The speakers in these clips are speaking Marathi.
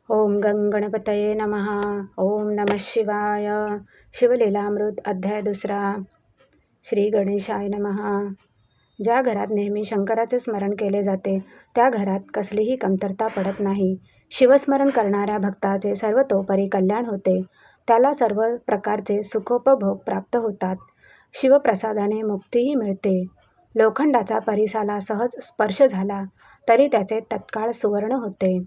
ओम गणपतये नमः. ओम नमः शिवाय. शिवलीलामृत अध्याय 2. श्री गणेशाय नमः. ज्या घरात नेहमी शंकराचे स्मरण केले जाते त्या घरात कसलीही कमतरता पडत नाही. शिवस्मरण करणाऱ्या भक्ताचे सर्वतोपरी कल्याण होते. त्याला सर्व प्रकारचे सुखोपभोग प्राप्त होतात. शिवप्रसादाने मुक्तीही मिळते. लोखंडाचा परिसाला सहज स्पर्श झाला तरी त्याचे तत्काळ सुवर्ण होते.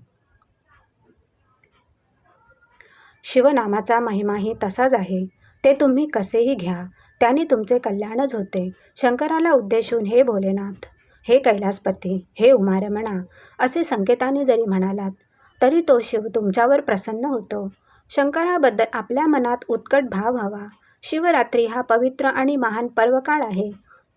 शिवनामाचा महिमाही तसाच आहे. ते तुम्ही कसेही घ्या, त्याने तुमचे कल्याणच होते. शंकराला उद्देशून हे भोलेनाथ, हे कैलासपती, हे उमारमणा असे संकेताने जरी म्हणालात तरी तो शिव तुमच्यावर प्रसन्न होतो. शंकराबद्दल आपल्या मनात उत्कट भाव हवा. शिवरात्री हा पवित्र आणि महान पर्वकाळ आहे.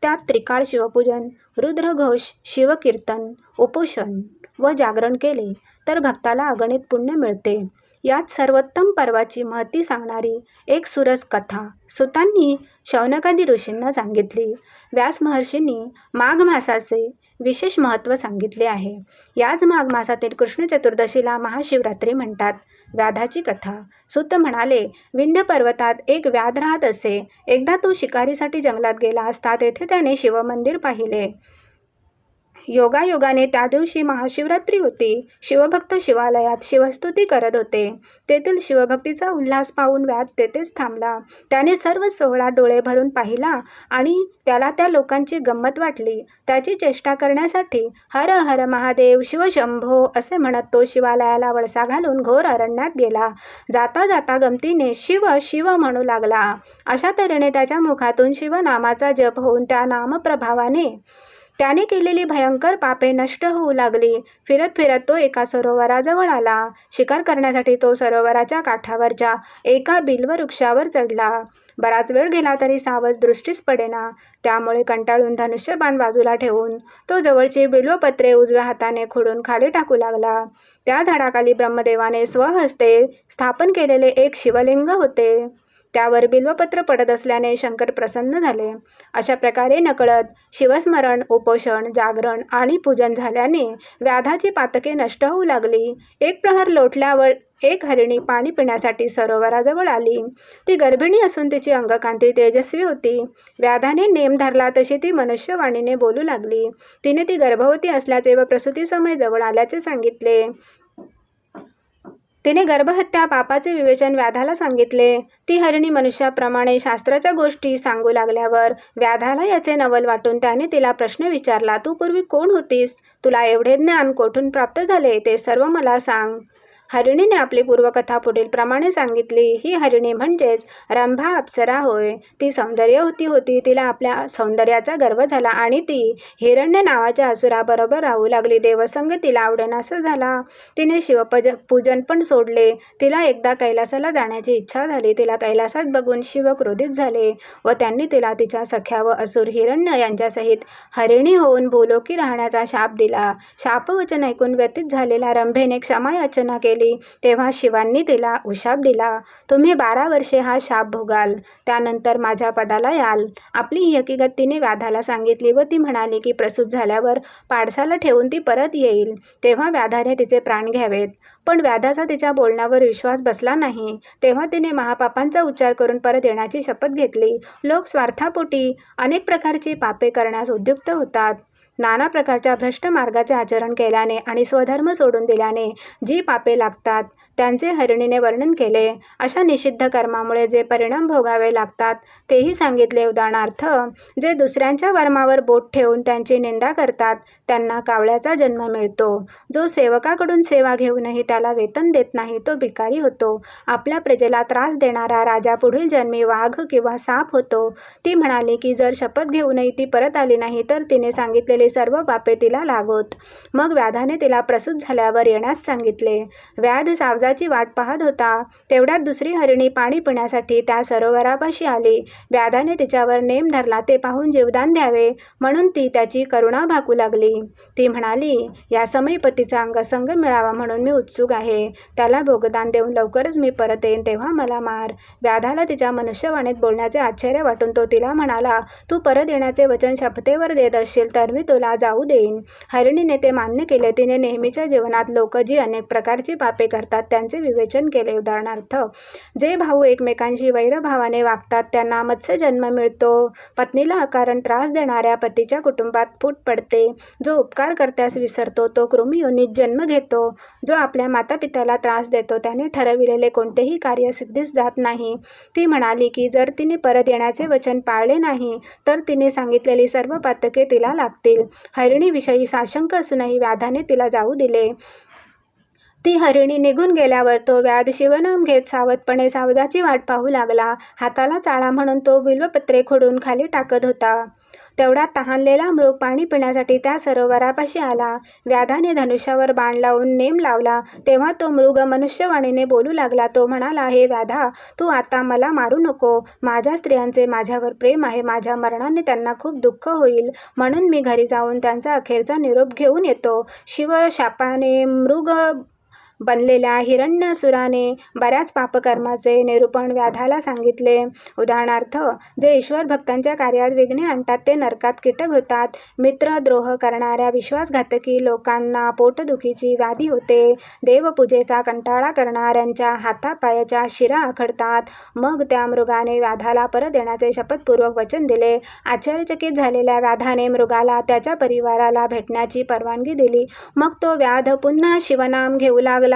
त्यात त्रिकाळ शिवपूजन, रुद्रघोष, शिवकीर्तन, उपोषण व जागरण केले तर भक्ताला अगणित पुण्य मिळते. यात सर्वोत्तम पर्वाची महती सांगणारी एक सुरस कथा सुतांनी शौनकादी ऋषींना सांगितली. व्यास महर्षींनी माघ मासाचे विशेष महत्त्व सांगितले आहे. याच माघ मासातील कृष्ण चतुर्दशीला महाशिवरात्री म्हणतात. व्याधाची कथा. सुत म्हणाले, विंध्य पर्वतात एक व्याध राहत असे. एकदा तो शिकारीसाठी जंगलात गेला असता तेथे त्याने शिवमंदिर पाहिले. योगायोगाने त्या दिवशी महाशिवरात्री होती. शिवभक्त शिवालयात शिवस्तुती करत होते. तेथील शिवभक्तीचा उल्हास पाहून व्याध तेथेच थांबला. त्याने सर्व सोहळा डोळे भरून पाहिला आणि त्याला त्या लोकांची गंमत वाटली. त्याची चेष्टा करण्यासाठी हर हर महादेव, शिवशंभो असे म्हणत तो शिवालयाला वळसा घालून घोर अरण्यात गेला. जाता जाता गमतीने शिव शिव म्हणू लागला. अशा तऱ्हेने त्याच्या मुखातून शिवनामाचा जप होऊन त्या नामप्रभावाने त्याने केलेली भयंकर पापे नष्ट होऊ लागली. फिरत फिरत तो एका सरोवराजवळ आला. शिकार करण्यासाठी तो सरोवराच्या काठावरच्या एका बिल्ववृक्षावर चढला. बराच वेळ गेला तरी सावज दृष्टीस पडेना. त्यामुळे कंटाळून धनुष्यबाण बाजूला ठेवून तो जवळची बिल्वपत्रे उजव्या हाताने खुडून खाली टाकू लागला. त्या झाडाखाली ब्रह्मदेवाने स्वहस्ते स्थापन केलेले एक शिवलिंग होते. त्यावर बिल्वपत्र पडत असल्याने शंकर प्रसन्न झाले. अशा प्रकारे नकळत शिवस्मरण, उपोषण, जागरण आणि पूजन झाल्याने व्याधाची पातके नष्ट होऊ लागली. एक प्रहर लोटल्यावर एक हरिणी पाणी पिण्यासाठी सरोवराजवळ आली. ती गर्भिणी असून तिची अंगकांती तेजस्वी होती. व्याधाने नेम धरला तशी ती मनुष्यवाणीने बोलू लागली. तिने ती गर्भवती असल्याचे व प्रसूतीसमय जवळ आल्याचे सांगितले. तिने गर्भहत्या पापाचे विवेचन व्याधाला सांगितले. ती हरिणी मनुष्याप्रमाणे शास्त्राच्या गोष्टी सांगू लागल्यावर व्याधाला याचे नवल वाटून त्याने तिला प्रश्न विचारला. तू पूर्वी कोण होतीस? तुला एवढे ज्ञान कोठून प्राप्त झाले ते सर्व मला सांग. हरिणीने आपली पूर्वकथा पुढील प्रमाणे सांगितली. ही हरिणी म्हणजेच रंभा अप्सरा होय. ती सौंदर्यवती होती. तिला आपल्या सौंदर्याचा गर्व झाला आणि ती हिरण्य नावाच्या असुराबरोबर राहू लागली. देवसंग तिला आवडेनासा झाला. तिने पूजन पण सोडले. तिला एकदा कैलासाला जाण्याची इच्छा झाली. तिला कैलासात बघून शिव क्रोधित झाले व त्यांनी तिला तिच्या सख्या व असुर हिरण्य यांच्यासहित हरिणी होऊन भूलोकी राहण्याचा शाप दिला. शापवचन ऐकून व्यथित झालेल्या रंभेने क्षमायाचना केली. तेव्हा शिवांनी तिला उशाप दिला. तुम्ही 12 वर्षे हा शाप भोगाल, त्यानंतर माझ्या पदाला याल. आपली ही हकीकत तिने व्याधाला सांगितली व ती म्हणाली की प्रसूत झाल्यावर पाडसाला ठेवून ती परत येईल, तेव्हा व्याधाने तिचे प्राण घ्यावेत. पण व्याधाचा तिच्या बोलण्यावर विश्वास बसला नाही. तेव्हा तिने महापापांचा उच्चार करून परत येण्याची शपथ घेतली. लोक स्वार्थापोटी अनेक प्रकारची पापे करण्यास उद्युक्त होतात. नाना प्रकारच्या भ्रष्ट मार्गाचे आचरण केल्याने आणि स्वधर्म सोडून दिल्याने जी पापे लागतात त्यांचे हरिणीने वर्णन केले. अशा निषिद्ध कर्मामुळे जे परिणाम भोगावे लागतात तेही सांगितले. उदाहरणार्थ, जे दुसऱ्यांच्या वर्मावर बोट ठेवून त्यांची निंदा करतात त्यांना कावळ्याचा जन्म मिळतो. जो सेवकाकडून सेवा घेऊनही त्याला वेतन देत नाही तो भिकारी होतो. आपल्या प्रजेला त्रास देणारा राजा पुढील जन्मी वाघ किंवा साप होतो. ती म्हणाली की जर शपथ घेऊनही ती परत आली नाही तर तिने सांगितलेले सर्व पापे तिला लागोत. मग व्याधाने तिला प्रसूत झाल्यावर येण्यास सांगितले. व्याध सावजाची वाट पाहत होता. तेवढ्यात दुसरी हरिणी पाणी पिण्यासाठी त्या सरोवरापाशी आली. व्याधाने तिच्यावर नेम धरला. ते पाहून जीवदान द्यावे म्हणून ती त्याची करुणा भाकू लागली. ती म्हणाली, या समय पतीचा अंगसंग मिळावा म्हणून मी उत्सुक आहे. त्याला भोगदान देऊन लवकरच मी परत येईन, तेव्हा मला मार. व्याधाला तिच्या मनुष्यवाणीत बोलण्याचे आश्चर्य वाटून तो तिला म्हणाला, तू परत येण्याचे वचन शपथेवर देत असशील तर मी तुला जाऊ देईन. हरिणीने ते मान्य केले. तिने नेहमीच्या जीवनात लोक जी अनेक प्रकारची पापे करतात त्यांचे विवेचन केले. उदाहरणार्थ, जे भाऊ एकमेकांशी वैरभावाने वागतात त्यांना मत्स्यजन्म मिळतो. पत्नीला अकारण त्रास देणाऱ्या पतीच्या कुटुंबात फूट पडते. जो उपकार कर्त्यास विसरतो तो कृमियोनीत जन्म घेतो. जो आपल्या मातापित्याला त्रास देतो त्याने ठरविलेले कोणतेही कार्य सिद्धीस जात नाही. ती म्हणाली की जर तिने परत येण्याचे वचन पाळले नाही तर तिने सांगितलेली सर्व पातके तिला लागतील. हरिणीविषयी साशंक असूनही व्याधाने तिला जाऊ दिले. ती हरिणी निघून गेल्यावर तो व्याध शिवनाम घेत सावधपणे सावजाची वाट पाहू लागला. हाताला चाळा म्हणून तो बिल्वपत्रे खोडून खाली टाकत होता. तेवढ्यात तहानलेला मृग पाणी पिण्यासाठी त्या सरोवरापाशी आला. व्याधाने धनुष्यावर बाण लावून नेम लावला तेव्हा तो मृग मनुष्यवाणीने बोलू लागला. तो म्हणाला, हे व्याधा, तू आता मला मारू नको. माझ्या स्त्रियांचे माझ्यावर प्रेम आहे. माझ्या मरणाने त्यांना खूप दुःख होईल, म्हणून मी घरी जाऊन त्यांचा अखेरचा निरोप घेऊन येतो. शिवशापाने मृग बनलेल्या हिरण्यासुराने बऱ्याच पापकर्माचे निरूपण व्याधाला सांगितले. उदाहरणार्थ, जे ईश्वर भक्तांच्या कार्यात विघ्ने आणतात ते नरकात कीटक होतात. मित्रद्रोह करणाऱ्या विश्वासघातकी लोकांना पोटदुखीची व्याधी होते. देवपूजेचा कंटाळा करणाऱ्यांच्या हातापायाच्या शिरा आखडतात. मग त्या मृगाने व्याधाला परत येण्याचे शपथपूर्वक वचन दिले. आश्चर्यचकित झालेल्या व्याधाने मृगाला त्याच्या परिवाराला भेटण्याची परवानगी दिली. मग तो व्याध पुन्हा शिवनाम घेऊ लागला.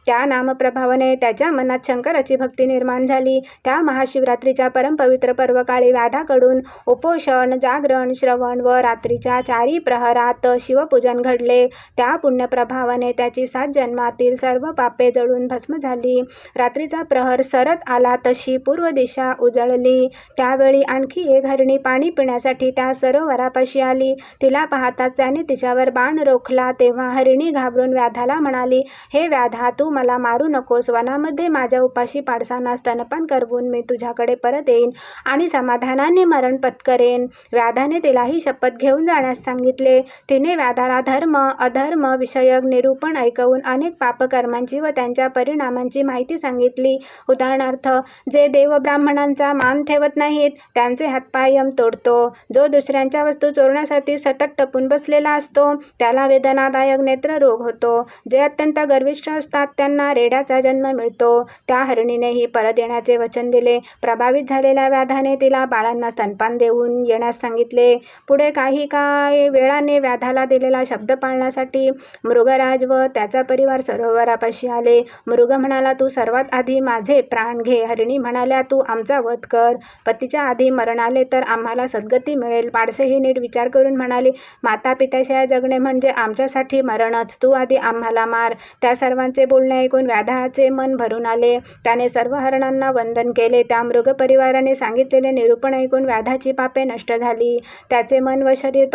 त्या नामप्रभावाने त्याच्या मनात शंकराची भक्ती निर्माण झाली. त्या महाशिवरात्रीच्या परमपवित्र पर्वकाळी व्याधाकडून उपोषण, जागरण, श्रवण व रात्रीच्या 4 प्रहरात शिवपूजन घडले. त्या पुण्यप्रभावाने त्याची 7 जन्मातील सर्व पापे जळून भस्म झाली. रात्रीचा प्रहर सरत आला तशी पूर्व दिशा उजळली. त्यावेळी आणखी एक हरिणी पाणी पिण्यासाठी त्या सरोवरापाशी आली. तिला पाहताच त्याने तिच्यावर बाण रोखला. तेव्हा हरिणी घाबरून व्याधाला म्हणाली, हे व्याधा, तू मला मारू नकोस. वनामध्ये माझ्या उपाशी पाडसांना स्तनपान करवून मी तुझ्याकडे परत येईन आणि समाधानाने मरण पत्करेन. व्याधाने तिलाही शपथ घेऊन जाण्यास सांगितले. तिने व्याधाला धर्म अधर्म विषयक निरूपण ऐकवून अनेक पापकर्मांची व त्यांच्या परिणामांची माहिती सांगितली. उदाहरणार्थ, जे देव ब्राह्मणांचा मान ठेवत नाहीत त्यांचे हातपाय यम तोडतो. जो दुसऱ्यांच्या वस्तू चोरण्यासाठी सतत टपून बसलेला असतो त्याला वेदनादायक नेत्ररोग होतो. जे अत्यंत गर्विष्ठ असतात त्यांना रेड्याचा जन्म मिळतो. त्या हरिणीनेही परत येण्याचे वचन दिले. प्रभावित झालेल्या व्याधाने तिला बाळांना स्तनपान देऊन येण्यास सांगितले. पुढे काही काळ वेळाने व्याधाला दिलेला शब्द पाळण्यासाठी मृगराज व त्याचा परिवार सरोवरापाशी आले. मृग म्हणाला, तू सर्वात आधी माझे प्राण घे. हरिणी म्हणाल्या, तू आमचा वध कर. पतीच्या आधी मरण आले तर आम्हाला सद्गती मिळेल. पाडसेही नीट विचार करून म्हणाली, माता पित्याशिवाय जगणे म्हणजे आमच्यासाठी मरणच. तू आधी आम्हाला मार. त्या सर्वांचे बोलणे ऐकून व्याधाचे मन भरून आले. त्याने सर्व हरणांना वंदन केले. त्या मृग परिवाराने सांगितलेले निरूपण ऐकून व्याधाची पापे नष्ट झाली. त्याचे मन व शरीर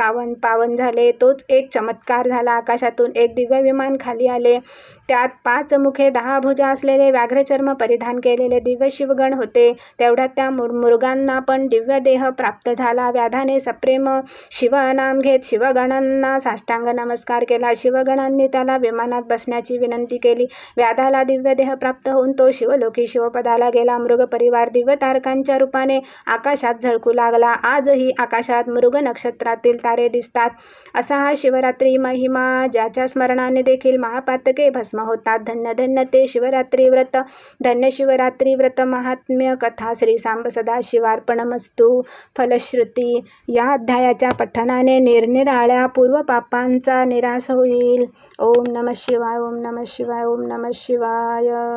पावन झाले. तोच एक चमत्कार झाला. आकाशातून एक दिव्य विमान खाली आले. त्यात 5 मुखे 10 भुजा असलेले व्याघ्रचर्म परिधान केलेले दिव्य शिवगण होते. तेवढ्यात त्या मृगांना पण दिव्य देह प्राप्त झाला. व्याधाने सप्रेम शिवनाम घेत शिवगणांना साष्टांग नमस्कार केला. शिवगणांनी त्याला विमानात बसण्याची विनंती केली. व्याधाला दिव्य देह प्राप्त होऊन तो शिवलोकी शिवपदाला गेला. मृग परिवार दिव्य तारकांच्या रूपाने आकाशात झळकू लागला. आजही आकाशात मृग नक्षत्रातील तारे दिसतात. असा हा शिवरात्री महिमा, ज्याच्या स्मरणाने देखील महापातके भस्म होतात. धन्य धन्य ते शिवरात्री व्रत. धन्य शिवरात्री व्रत महात्म्य कथा. श्री सांब सदाशिवार्पणमस्तु. फलश्रुती. या अध्यायाच्या पठणाने निरनिराळ्या पूर्वपापांचा निराश होईल. ओम नमः शिवाय. ओम नमः शिवाय. ओम नमः शिवाय.